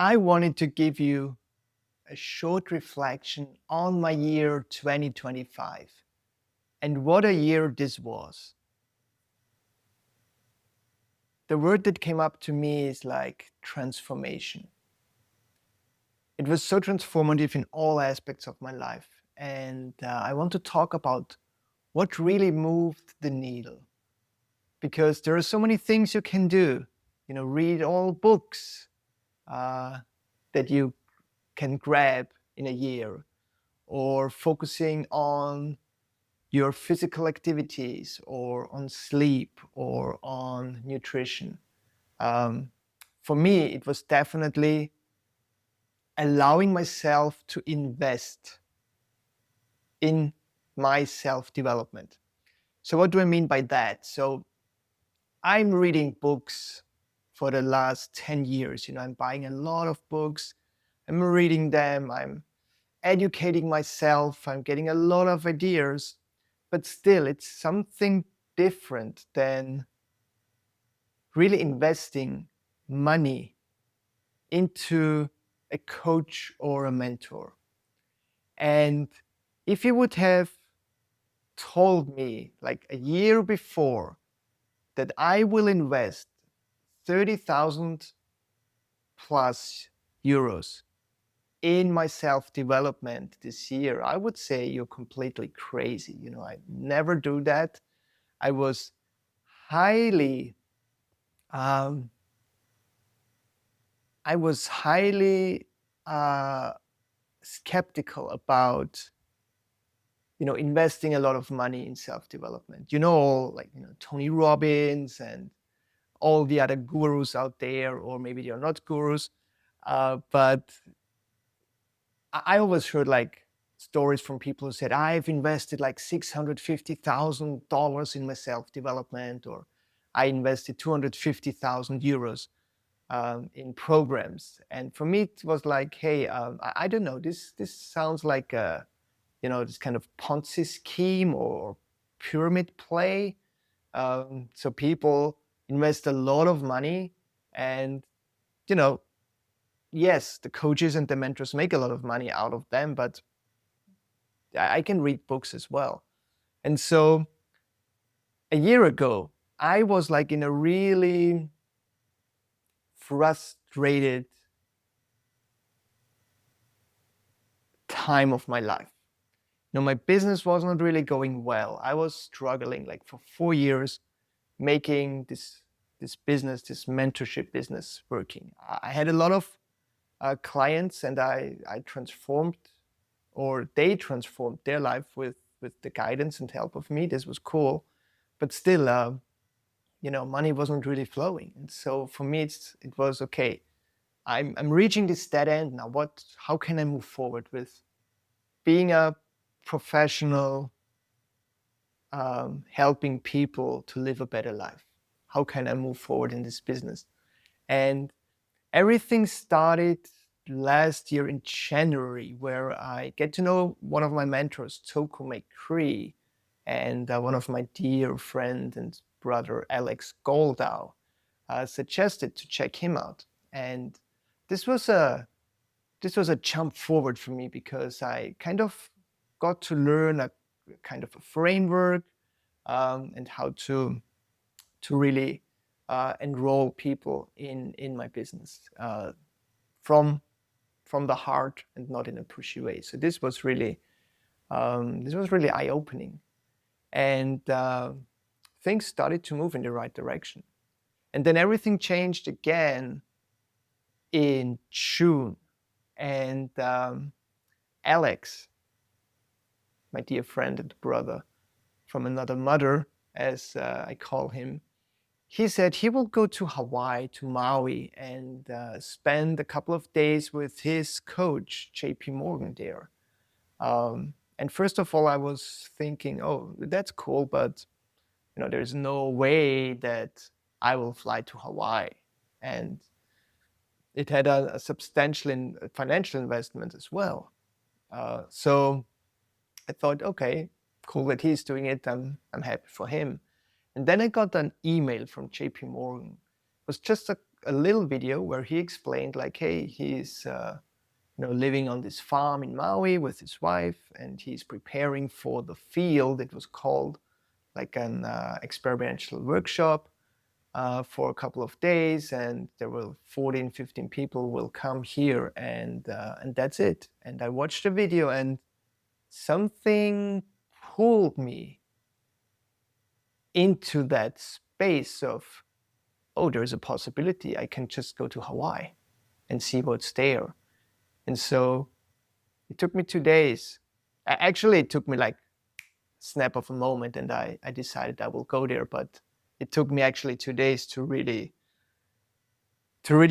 I wanted to give you a short reflection on my year 2025 and what a year this was. The word that came up to me is like transformation. It was so transformative in all aspects of my life. And I want to talk about what really moved the needle because there are so many things you can do. Read all books uh, that you can grab in a year, or focusing on your physical activities, or on sleep, or on nutrition. Um, for me, it was definitely allowing myself to invest in my self development. So, what do I mean by that? So, I'm reading books for the last 10 years. I'm buying a lot of books, I'm reading them, I'm educating myself, I'm getting a lot of ideas, but still, it's something different than really investing money into a coach or a mentor. And if you would have told me like a year before that I will invest 30,000 plus euros in my self development this year, I would say you're completely crazy. I never do that. I was highly, um, I was highly uh, skeptical about, investing a lot of money in self development. Tony Robbins and all the other gurus out there, or maybe they're not gurus, but I always heard like stories from people who said, I've invested like $650,000 in my self development, or I invested 250,000 euros in programs. And for me, it was like, hey, I don't know, this sounds like this kind of Ponzi scheme or pyramid play. So people invest a lot of money, and you know yes, the coaches and the mentors make a lot of money out of them, but I can read books as well. And so a year ago, I was like in a really frustrated time of my life. My business was not really going well. I was struggling like for 4 years making this business, this mentorship business working. I had a lot of clients, and I transformed, or they transformed their life with the guidance and help of me. This was cool, but still, money wasn't really flowing. And so for me, it was okay. I'm reaching this dead end now. How can I move forward with being a professional, helping people to live a better life? How can I move forward in this business? And everything started last year in January, where I get to know one of my mentors, Toko McCree, and one of my dear friend and brother, Alex Goldau, suggested to check him out. And this was a jump forward for me, because I kind of got to learn a kind of a framework, and how to really enroll people in my business, from the heart and not in a pushy way. So this was really eye opening, and things started to move in the right direction. And then everything changed again in June, and Alex, my dear friend and brother from another mother, as I call him, he said he will go to Hawaii, to Maui, and spend a couple of days with his coach, JP Morgan, there. And first of all, I was thinking, oh, that's cool, but there's no way that I will fly to Hawaii. And it had a substantial financial investment as well. So I thought, okay, cool that he's doing it. I'm happy for him. And then I got an email from JP Morgan. It was just a little video where he explained like, hey, he's living on this farm in Maui with his wife, and he's preparing for the field. It was called like an experiential workshop for a couple of days, and there will 14, 15 people will come here, and that's it. And I watched the video, and something pulled me into that space of, oh, there's a possibility I can just go to Hawaii and see what's there. And so it took me 2 days. Actually, it took me like snap of a moment, and I decided I will go there. But it took me actually 2 days to really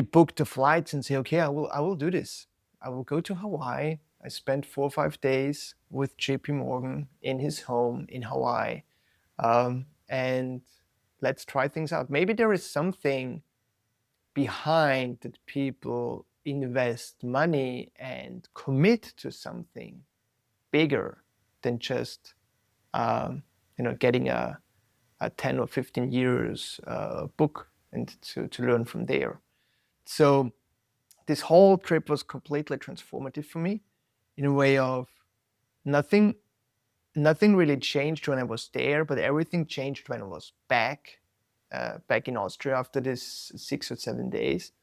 book the flights and say, okay, I will do this. I will go to Hawaii. I spent 4 or 5 days with JP Morgan in his home in Hawaii. And let's try things out. Maybe there is something behind that people invest money and commit to something bigger than just getting a 10 or 15 years book and to learn from there. So this whole trip was completely transformative for me in a way of nothing really changed when I was there, but everything changed when I was back in Austria after this 6 or 7 days.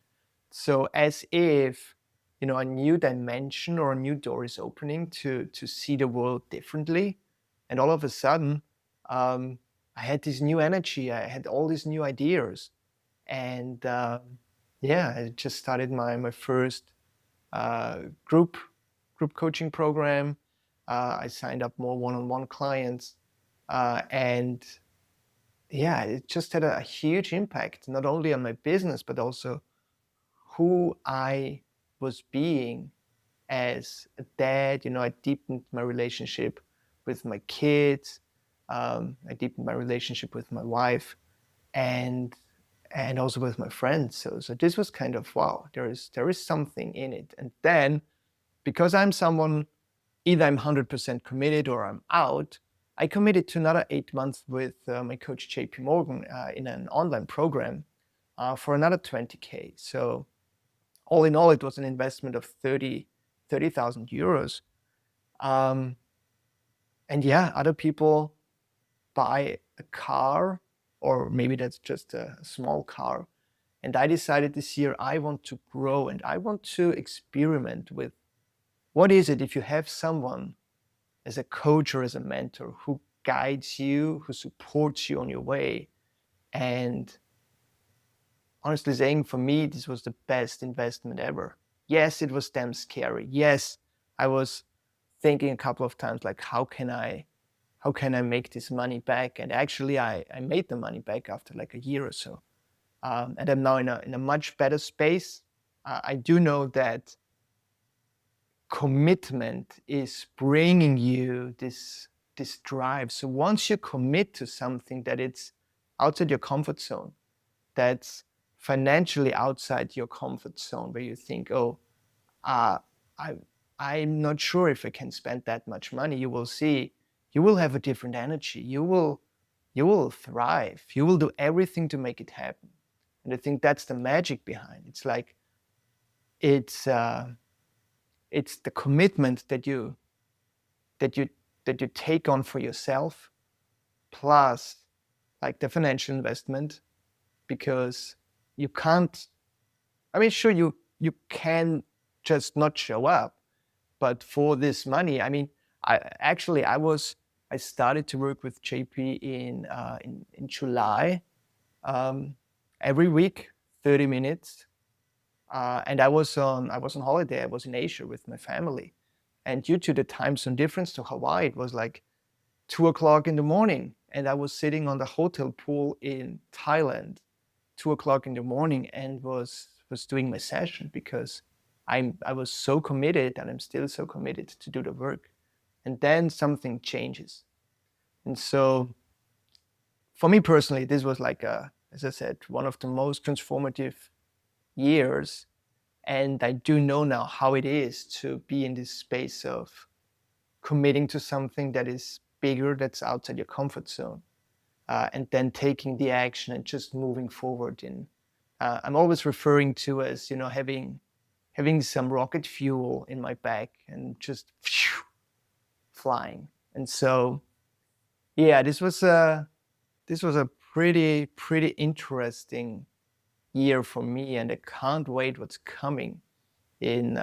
So as if, a new dimension or a new door is opening to see the world differently. And all of a sudden, I had this new energy. I had all these new ideas. And I just started my first group coaching program. I signed up more one-on-one clients. And it just had a huge impact, not only on my business, but also who I was being as a dad. I deepened my relationship with my kids. I deepened my relationship with my wife, and also with my friends. So this was kind of, wow, there is something in it. And then, because I'm someone, either I'm 100% committed or I'm out, I committed to another 8 months with my coach JP Morgan in an online program for another 20K. So all in all, it was an investment of 30,000 euros. And other people buy a car, or maybe that's just a small car. And I decided this year I want to grow and I want to experiment with what is it if you have someone as a coach or as a mentor who guides you, who supports you on your way. And honestly saying, for me, this was the best investment ever. Yes, it was damn scary. Yes, I was thinking a couple of times, like, how can I make this money back? And actually, I made the money back after like a year or so. And I'm now in a much better space. I do know that commitment is bringing you this drive. So once you commit to something that it's outside your comfort zone, that's financially outside your comfort zone, where you think, oh, I'm not sure if I can spend that much money, you will see, you will have a different energy. You will thrive. You will do everything to make it happen. And I think that's the magic behind it. It's like, it's the commitment that you take on for yourself, plus like the financial investment, because you can't, I mean, sure, you can just not show up, but for this money, I mean, I started to work with JP in July, every week, 30 minutes. And I was on holiday. I was in Asia with my family. And due to the time zone difference to Hawaii, it was like 2 o'clock in the morning. And I was sitting on the hotel pool in Thailand, 2 o'clock in the morning, and was doing my session, because I was so committed, and I'm still so committed to do the work. And then something changes. And so for me personally, this was like, as I said, one of the most transformative years. And I do know now how it is to be in this space of committing to something that is bigger, that's outside your comfort zone, and then taking the action and just moving forward in I'm always referring to as, you know, having some rocket fuel in my bag and just flying. And so, yeah, this was a pretty interesting year for me, and I can't wait what's coming in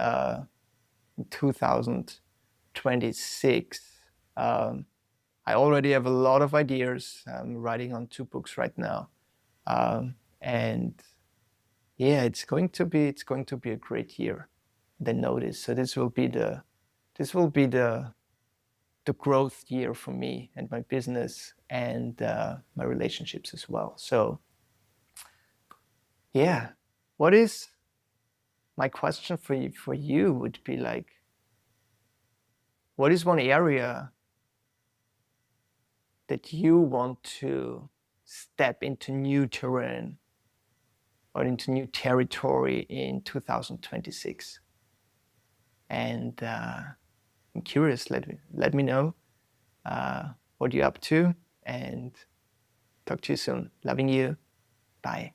2026. I already have a lot of ideas. I'm writing on 2 books right now, and yeah, it's going to be a great year. Then notice. So this will be the growth year for me and my business and my relationships as well. So yeah, what is my question for you would be like, what is one area that you want to step into new terrain or into new territory in 2026? And I'm curious. Let me know what you're up to, and talk to you soon. Loving you. Bye.